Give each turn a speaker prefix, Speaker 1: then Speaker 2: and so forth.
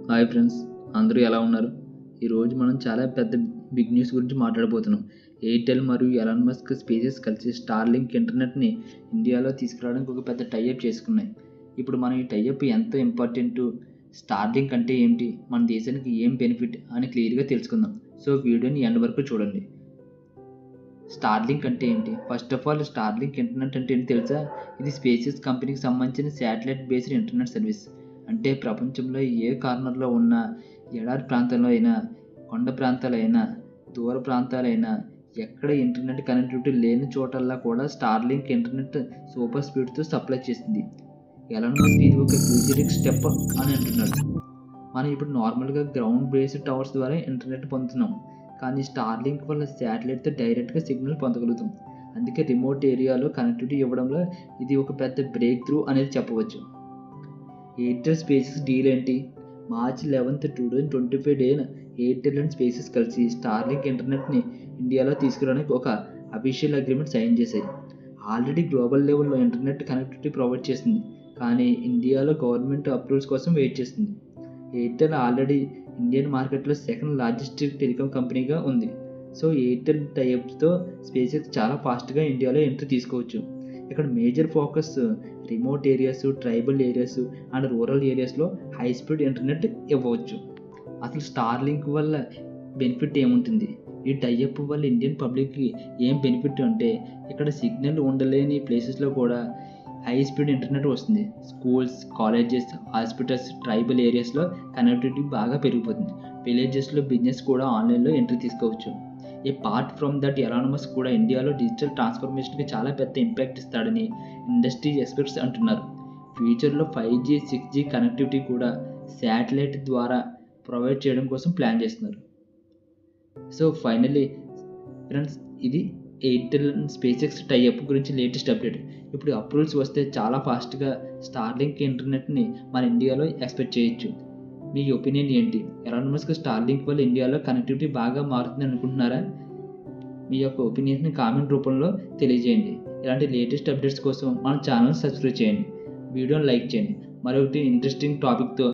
Speaker 1: Hi friends, అందరూ ఎలా ఉన్నారు? ఈరోజు మనం చాలా పెద్ద బిగ్ న్యూస్ గురించి మాట్లాడబోతున్నాం. ఎయిర్టెల్ మరియు ఎలాన్ మస్క్ స్పేసెస్ కలిసి స్టార్లింక్ ఇంటర్నెట్ని ఇండియాలో తీసుకురావడానికి ఒక పెద్ద టైఅప్ చేసుకున్నాయి. ఇప్పుడు మనం ఈ టైఅప్ ఎంత ఇంపార్టెంట్, స్టార్లింక్ అంటే ఏంటి, మన దేశానికి ఏం బెనిఫిట్ అని క్లియర్గా తెలుసుకుందాం. సో వీడియోని ఎండ్ వరకు చూడండి. స్టార్లింక్ అంటే ఏంటి? First of all Starlink internet అంటే ఏంటి తెలుసా? ఇది స్పేసెస్ కంపెనీకి సంబంధించిన శాటిలైట్ బేస్డ్ ఇంటర్నెట్ సర్వీస్. అంటే ప్రపంచంలో ఏ కార్నర్లో ఉన్న, ఎడారి ప్రాంతంలో అయినా, కొండ ప్రాంతాలైనా, దూర ప్రాంతాలైనా, ఎక్కడ ఇంటర్నెట్ కనెక్టివిటీ లేని చోటల్లా కూడా స్టార్లింక్ ఇంటర్నెట్ సూపర్ స్పీడ్తో సప్లై చేస్తుంది. ఎలాన్ మస్క్ ఇది ఒక ఫ్యూచరిక్ స్టెప్ అని అంటున్నాడు. మనం ఇప్పుడు నార్మల్గా గ్రౌండ్ బేస్డ్ టవర్స్ ద్వారా ఇంటర్నెట్ పొందుతున్నాం, కానీ స్టార్లింక్ వల్ల శాటిలైట్తో డైరెక్ట్గా సిగ్నల్ పొందగలుగుతాం. అందుకే రిమోట్ ఏరియాలో కనెక్టివిటీ ఇవ్వడంలో ఇది ఒక పెద్ద బ్రేక్ త్రూ అనేది చెప్పవచ్చు. ఎయిర్టెల్ స్పేసెస్ డీల్ ఏంటి? మార్చ్ 11, 2025 ఎయిర్టెల్ అండ్ స్పేసెస్ కలిసి స్టార్లింక్ ఇంటర్నెట్ని ఇండియాలో తీసుకురావడానికి ఒక అఫీషియల్ అగ్రిమెంట్ సైన్ చేశాయి. ఆల్రెడీ గ్లోబల్ లెవెల్లో ఇంటర్నెట్ కనెక్టివిటీ ప్రొవైడ్ చేస్తుంది, కానీ ఇండియాలో గవర్నమెంట్ అప్రూవల్స్ కోసం వెయిట్ చేస్తుంది. ఎయిర్టెల్ ఆల్రెడీ ఇండియన్ మార్కెట్లో సెకండ్ లార్జెస్ట్ టెలికాం కంపెనీగా ఉంది. సో ఎయిర్టెల్ టైప్స్తో స్పేసెస్ చాలా ఫాస్ట్గా ఇండియాలో ఎంట్రీ తీసుకోవచ్చు. ఇక్కడ major focus remote areas, tribal areas and rural ఏరియాస్లో హై స్పీడ్ ఇంటర్నెట్ ఇవ్వవచ్చు. అసలు స్టార్లింక్ వల్ల బెనిఫిట్ ఏముంటుంది? ఈ టైఅప్ వల్ల ఇండియన్ పబ్లిక్కి ఏం బెనిఫిట్ అంటే, ఇక్కడ సిగ్నల్ ఉండలేని ప్లేసెస్లో కూడా హై స్పీడ్ ఇంటర్నెట్ వస్తుంది. స్కూల్స్, కాలేజెస్, హాస్పిటల్స్, ట్రైబల్ ఏరియాస్లో కనెక్టివిటీ బాగా పెరిగిపోతుంది. విలేజెస్లో బిజినెస్ కూడా ఆన్లైన్లో ఎంట్రీ తీసుకోవచ్చు. Apart from that Elon Musk కూడా ఇండియాలో డిజిటల్ ట్రాన్స్ఫర్మేషన్కి చాలా పెద్ద ఇంపాక్ట్ ఇస్తాడని ఇండస్ట్రీ ఎక్స్పర్ట్స్ అంటున్నారు. ఫ్యూచర్లో 5G, 6G కనెక్టివిటీ కూడా శాటిలైట్ ద్వారా ప్రొవైడ్ చేయడం కోసం ప్లాన్ చేస్తున్నారు. సో ఫైనల్లీ ఫ్రెండ్స్, ఇది ఎయిర్టెల్ అండ్ స్పేసెక్స్ టైఅప్ గురించి లేటెస్ట్ అప్డేట్. ఇప్పుడు అప్రూవల్స్ వస్తే చాలా ఫాస్ట్గా స్టార్లింక్ ఇంటర్నెట్ని మన ఇండియాలో ఎక్స్పెక్ట్ చేయొచ్చు. మీ ఒపీనియన్ ఏంటి? ఎలాన్ మస్క్ స్టార్లింక్ వల్ల ఇండియాలో కనెక్టివిటీ బాగా మారుతుంది అనుకుంటున్నారా? మీ యొక్క ఒపీనియన్ని కామెంట్ రూపంలో తెలియజేయండి. ఇలాంటి లేటెస్ట్ అప్డేట్స్ కోసం మన ఛానల్ సబ్స్క్రైబ్ చేయండి, వీడియోని లైక్ చేయండి. మరొకటి ఇంట్రెస్టింగ్ టాపిక్తో